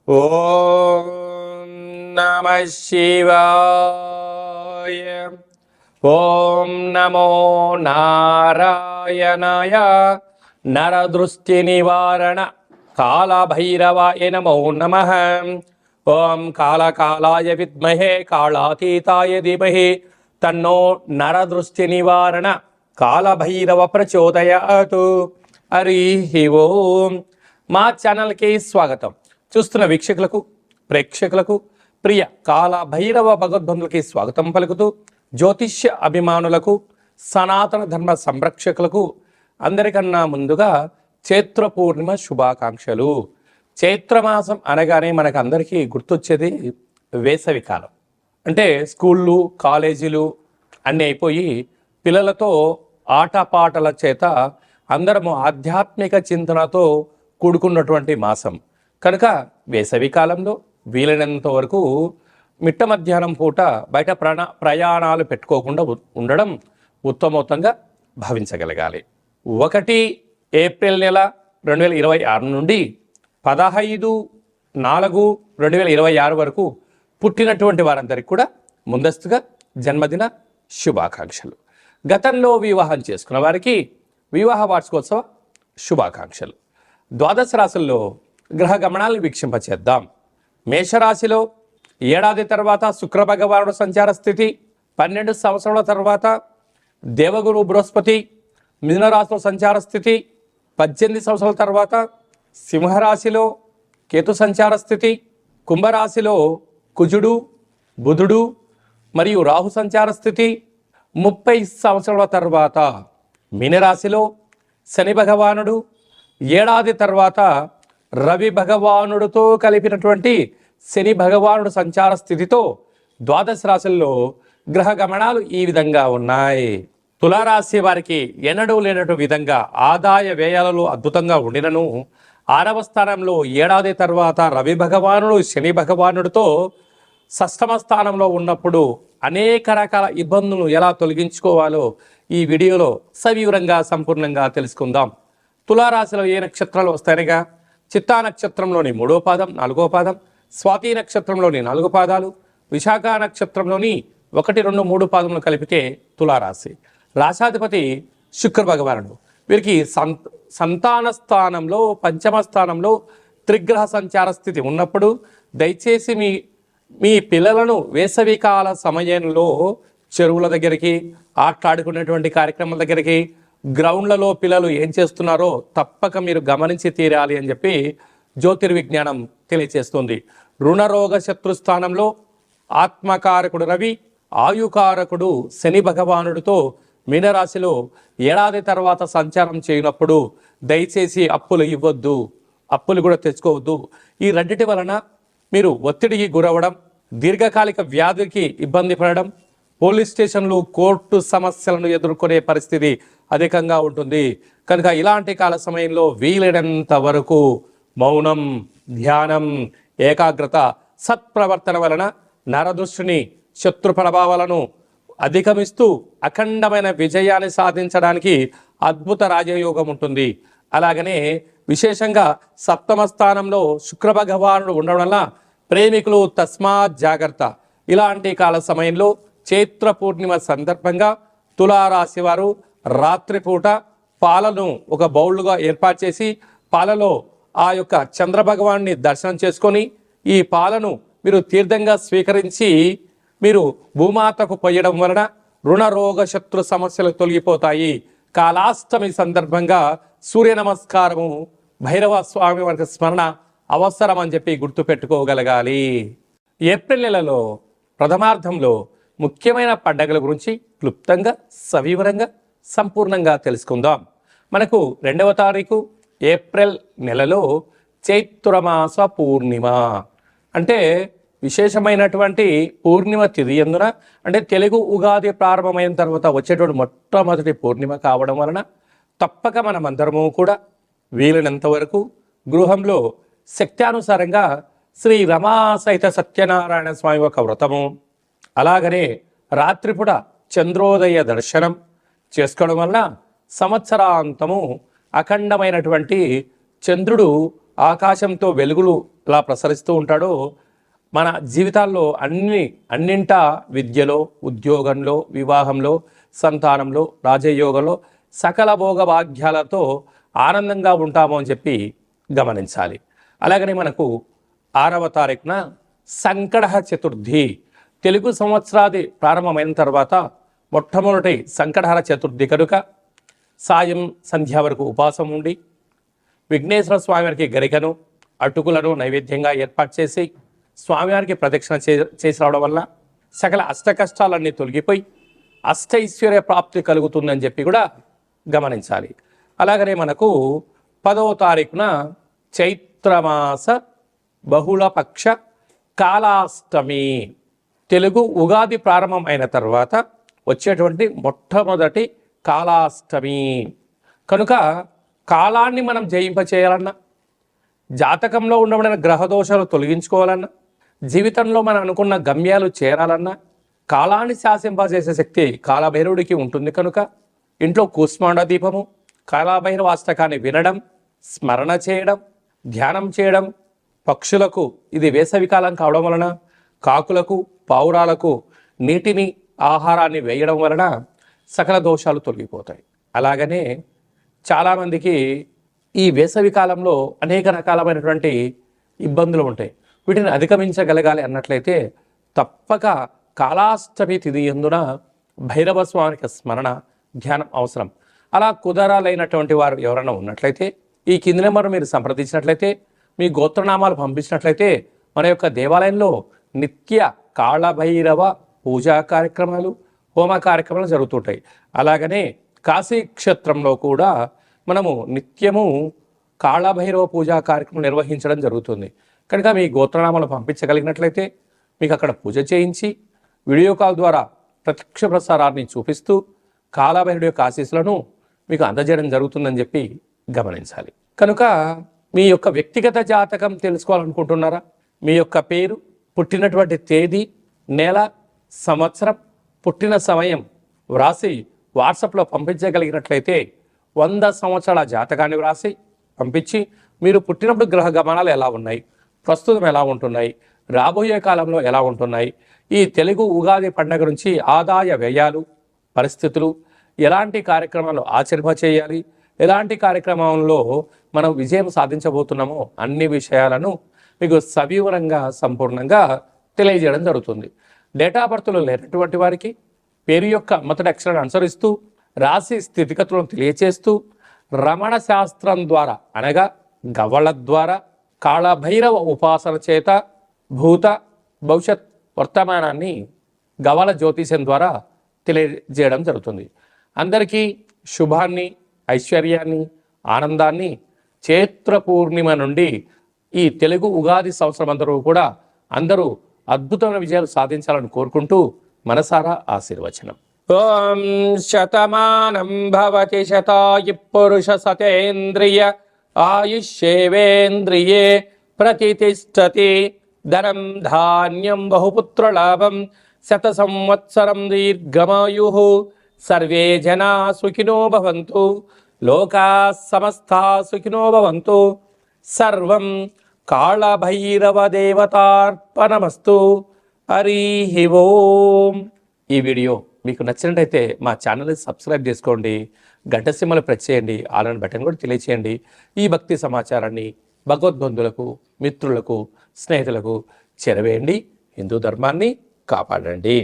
ఓం నమః శివాయ. ఓం నమో నారాయణాయ. నరదృష్టి నివారణ కాళభైరవాయ నమో నమః. ఓం కాళకాలాయ విద్మహే కాళాతీతాయ ధీమహి తన్నో నరదృష్టి నివారణ కాళభైరవ ప్రచోదయాతు. హరి ఓం. మా ఛానల్కి స్వాగతం. చూస్తున్న వీక్షకులకు, ప్రేక్షకులకు, ప్రియ కాళభైరవ భగవద్బంధులకి స్వాగతం పలుకుతూ, జ్యోతిష్య అభిమానులకు, సనాతన ధర్మ సంరక్షకులకు అందరికన్నా ముందుగా చైత్ర పూర్ణిమ శుభాకాంక్షలు. చైత్రమాసం అనగానే మనకు అందరికీ గుర్తొచ్చేది వేసవి కాలం. అంటే స్కూళ్ళు, కాలేజీలు అన్నీ అయిపోయి పిల్లలతో ఆటపాటల చేత అందరము ఆధ్యాత్మిక చింతనతో కూడుకున్నటువంటి మాసం కనుక వేసవి కాలంలో వీలైనంత వరకు మిట్ట మధ్యాహ్నం పూట బయట ప్రయాణాలు పెట్టుకోకుండా ఉండడం ఉత్తమోత్తంగా భావించగలగాలి. 1 ఏప్రిల్ నెల 2026 నుండి 15/4/2026 వరకు పుట్టినటువంటి వారందరికీ కూడా ముందస్తుగా జన్మదిన శుభాకాంక్షలు. గతంలో వివాహం చేసుకున్న వారికి వివాహ వార్షికోత్సవ శుభాకాంక్షలు. ద్వాదశ రాశుల్లో గ్రహ గమనాలను వీక్షింపచేద్దాం. మేషరాశిలో ఏడాది తర్వాత శుక్ర భగవానుడు సంచార స్థితి, 12 సంవత్సరాల తర్వాత దేవగురు బృహస్పతి మిథునరాశిలో సంచార స్థితి, 18 సంవత్సరాల తర్వాత సింహరాశిలో కేతు సంచార స్థితి, కుంభరాశిలో కుజుడు బుధుడు మరియు రాహు సంచార స్థితి, 30 సంవత్సరాల తర్వాత మీనరాశిలో శని భగవానుడు, ఏడాది తర్వాత రవి భగవానుడితో కలిపినటువంటి శని భగవానుడు సంచార స్థితితో ద్వాదశ రాశుల్లో గ్రహ గమనాలు ఈ విధంగా ఉన్నాయి. తులారాశి వారికి ఎన్నడూ లేనటు విధంగా ఆదాయ వ్యయాలలో అద్భుతంగా ఉండినను 6వ స్థానంలో ఏడాది తర్వాత రవి భగవానుడు శని భగవానుడితో 6వ స్థానంలో ఉన్నప్పుడు అనేక రకాల ఇబ్బందులను ఎలా తొలగించుకోవాలో ఈ వీడియోలో సవివరంగా సంపూర్ణంగా తెలుసుకుందాం. తులారాశిలో ఏ నక్షత్రాలు వస్తాయనగా చిత్తా నక్షత్రంలోని 3వ పాదం, 4వ పాదం, స్వాతి నక్షత్రంలోని 4 పాదాలు, విశాఖ నక్షత్రంలోని 1, 2, 3 పాదములు కలిపితే తులారాశి. రాశాధిపతి శుక్ర భగవానుడు. వీరికి సంతాన స్థానంలో 5వ స్థానంలో త్రిగ్రహ సంచార స్థితి ఉన్నప్పుడు దయచేసి మీ పిల్లలను వేసవికాల సమయంలో చెరువుల దగ్గరికి, ఆటలాడుకునేటువంటి కార్యక్రమాల దగ్గరికి, గ్రౌండ్లలో పిల్లలు ఏం చేస్తున్నారో తప్పక మీరు గమనించి తీరాలి అని చెప్పి జ్యోతిర్విజ్ఞానం తెలియచేస్తుంది. రుణరోగ శత్రుస్థానంలో ఆత్మకారకుడు రవి, ఆయుకారకుడు శని భగవానుడితో మీనరాశిలో ఏడాది తర్వాత సంచారం చేయనప్పుడు దయచేసి అప్పులు ఇవ్వద్దు, అప్పులు కూడా తెచ్చుకోవద్దు. ఈ రెండిటి వలన మీరు ఒత్తిడికి గురవడం, దీర్ఘకాలిక వ్యాధికి ఇబ్బంది పడడం, పోలీస్ స్టేషన్లు, కోర్టు సమస్యలను ఎదుర్కొనే పరిస్థితి అధికంగా ఉంటుంది. కనుక ఇలాంటి కాల సమయంలో వీలైనంత వరకు మౌనం, ధ్యానం, ఏకాగ్రత, సత్ప్రవర్తన వలన నరదృష్టిని, శత్రు ప్రభావాలను అధిగమిస్తూ అఖండమైన విజయాన్ని సాధించడానికి అద్భుత రాజయోగం ఉంటుంది. అలాగనే విశేషంగా 7వ స్థానంలో శుక్ర భగవానుడు ఉండడం వల్ల ప్రేమికులు తస్మాత్ జాగ్రత్త. ఇలాంటి కాల సమయంలో చైత్ర పూర్ణిమ సందర్భంగా తులారాశి వారు రాత్రిపూట పాలను ఒక బౌల్గా ఏర్పాటు చేసి పాలలో ఆ యొక్క చంద్రభగవాన్ని దర్శనం చేసుకొని ఈ పాలను మీరు తీర్థంగా స్వీకరించి మీరు భూమాతకు పోయడం వలన రుణరోగ శత్రు సమస్యలు తొలగిపోతాయి. కాలాష్టమి సందర్భంగా సూర్య నమస్కారము, భైరవ స్వామి వారి స్మరణ అవసరం అని చెప్పి గుర్తుపెట్టుకోగలగాలి. ఏప్రిల్ నెలలో ప్రథమార్థంలో ముఖ్యమైన పండగల గురించి క్లుప్తంగా, సవివరంగా, సంపూర్ణంగా తెలుసుకుందాం. మనకు 2వ తారీఖు ఏప్రిల్ నెలలో చైత్రమాస పూర్ణిమ అంటే విశేషమైనటువంటి పూర్ణిమ తిథి ఎందున, అంటే తెలుగు ఉగాది ప్రారంభమైన తర్వాత వచ్చేటువంటి మొట్టమొదటి పూర్ణిమ కావడం వలన తప్పక మనమందరము కూడా వీలైనంత వరకు గృహంలో శక్త్యానుసారంగా శ్రీ రమా సహిత సత్యనారాయణ స్వామి ఒక వ్రతము, అలాగనే రాత్రిపూట చంద్రోదయ దర్శనం చేసుకోవడం వలన సంవత్సరాంతము అఖండమైనటువంటి చంద్రుడు ఆకాశంతో వెలుగులు ఎలా ప్రసరిస్తూ ఉంటాడో మన జీవితాల్లో అన్నింటా విద్యలో, ఉద్యోగంలో, వివాహంలో, సంతానంలో, రాజయోగంలో సకల భోగ భాగ్యాలతో ఆనందంగా ఉంటాము అని చెప్పి గమనించాలి. అలాగనే మనకు 6వ తారీఖున సంకట చతుర్థి, తెలుగు సంవత్సరాది ప్రారంభమైన తర్వాత మొట్టమొదటి సంకటహర చతుర్థి కనుక సాయం సంధ్య వరకు ఉపవాసం ఉండి విఘ్నేశ్వర స్వామివారికి గరికను, అటుకులను నైవేద్యంగా ఏర్పాటు చేసి స్వామివారికి ప్రదక్షిణ చేసి రావడం వల్ల సకల అష్ట కష్టాలన్నీ తొలగిపోయి అష్టైశ్వర్య ప్రాప్తి కలుగుతుందని చెప్పి కూడా గమనించాలి. అలాగనే మనకు 10వ తారీఖున చైత్రమాస బహుళపక్ష కాలాష్టమి, తెలుగు ఉగాది ప్రారంభం అయిన తర్వాత వచ్చేటువంటి మొట్టమొదటి కాలాష్టమి కనుక కాలాన్ని మనం జయింపచేయాలన్నా, జాతకంలో ఉండబడిన గ్రహదోషాలు తొలగించుకోవాలన్నా, జీవితంలో మనం అనుకున్న గమ్యాలు చేరాలన్నా కాలాన్ని శాసింపజేసే శక్తి కాలభైరవుడికి ఉంటుంది. కనుక ఇంట్లో కూష్మాండ దీపము, కాలభైరవ అష్టకాన్ని వినడం, స్మరణ చేయడం, ధ్యానం చేయడం, పక్షులకు ఇది వేసవికాలం కావడం వలన కాకులకు, పావురాలకు నీటిని, ఆహారాన్ని వేయడం వలన సకల దోషాలు తొలగిపోతాయి. అలాగనే చాలామందికి ఈ వేసవి కాలంలో అనేక రకాలమైనటువంటి ఇబ్బందులు ఉంటాయి. వీటిని అధిగమించగలగాలి అన్నట్లయితే తప్పక కాలాష్టమి తిథి యందున భైరవ స్వామికి స్మరణ, ధ్యానం అవసరం. అలా కుదరాలైనటువంటి వారు ఎవరైనా ఉన్నట్లయితే ఈ కింది నెంబర్ మీరు సంప్రదించినట్లయితే, మీ గోత్రనామాలు పంపించినట్లయితే మన యొక్క దేవాలయంలో నిత్య కాళభైరవ పూజా కార్యక్రమాలు, హోమ కార్యక్రమాలు జరుగుతుంటాయి. అలాగనే కాశీ క్షేత్రంలో కూడా మనము నిత్యము కాళభైరవ పూజా కార్యక్రమం నిర్వహించడం జరుగుతుంది. కనుక మీ గోత్రనామాలు పంపించగలిగినట్లయితే మీకు అక్కడ పూజ చేయించి వీడియో కాల్ ద్వారా ప్రత్యక్ష ప్రసారాన్ని చూపిస్తూ కాళభైరవుడి యొక్క ఆశీస్సులను మీకు అందజేయడం జరుగుతుందని చెప్పి గమనించాలి. కనుక మీ యొక్క వ్యక్తిగత జాతకం తెలుసుకోవాలనుకుంటున్నారా? మీ యొక్క పేరు, పుట్టినటువంటి తేదీ, నెల, సంవత్సరం, పుట్టిన సమయం వ్రాసి వాట్సాప్లో పంపించగలిగినట్లయితే 100 సంవత్సరాల జాతకాన్ని వ్రాసి పంపించి మీరు పుట్టినప్పుడు గ్రహ గమనాలు ఎలా ఉన్నాయి, ప్రస్తుతం ఎలా ఉంటున్నాయి, రాబోయే కాలంలో ఎలా ఉంటున్నాయి, ఈ తెలుగు ఉగాది పండుగ నుంచి ఆదాయ వ్యయాలు, పరిస్థితులు, ఎలాంటి కార్యక్రమాలు ఆచరింపచేయాలి, ఎలాంటి కార్యక్రమంలో మనం విజయం సాధించబోతున్నామో అన్ని విషయాలను మీకు సవివరంగా సంపూర్ణంగా తెలియజేయడం జరుగుతుంది. డేటా బర్త్లో లేనటువంటి వారికి పేరు యొక్క మొదటి అక్షరాన్ని అనుసరిస్తూ రాశి స్థితిగతులను తెలియచేస్తూ రమణ శాస్త్రం ద్వారా అనగా గవ్వల ద్వారా కాళభైరవ ఉపాసన చేత భూత భవిష్యత్ వర్తమానాన్ని గవ్వల జ్యోతిష్యం ద్వారా తెలియజేయడం జరుగుతుంది. అందరికీ శుభాన్ని, ఐశ్వర్యాన్ని, ఆనందాన్ని చైత్ర పూర్ణిమ నుండి ఈ తెలుగు ఉగాది సంవత్సరం అందరూ అద్భుతమైన విజయాలు సాధించాలని కోరుకుంటూ మనసారా ఆశీర్వచనం. ఓం శతమానం భవతి శతాయు పురుష సతేంద్రియ ఆయుష్యేవేంద్రియే ప్రతిష్టతి ధనం ధాన్యం బహుపుత్రలాభం శత సంవత్సరం దీర్ఘమాయు సర్వే జనా సుఖినో భవంతు లోకా సమస్తా సుఖినో భవంతు సర్వం కాళభైరవ దేవతార్పణమస్తు. హరి ఓం. ఈ వీడియో మీకు నచ్చినట్టయితే మా ఛానల్ని సబ్స్క్రైబ్ చేసుకోండి, గంట సింబల్ ప్రెస్ చేయండి, ఆల్ బటన్ కూడా తెలియచేయండి. ఈ భక్తి సమాచారాన్ని భగవద్బంధులకు, మిత్రులకు, స్నేహితులకు చేరవేయండి. హిందూ ధర్మాన్ని కాపాడండి.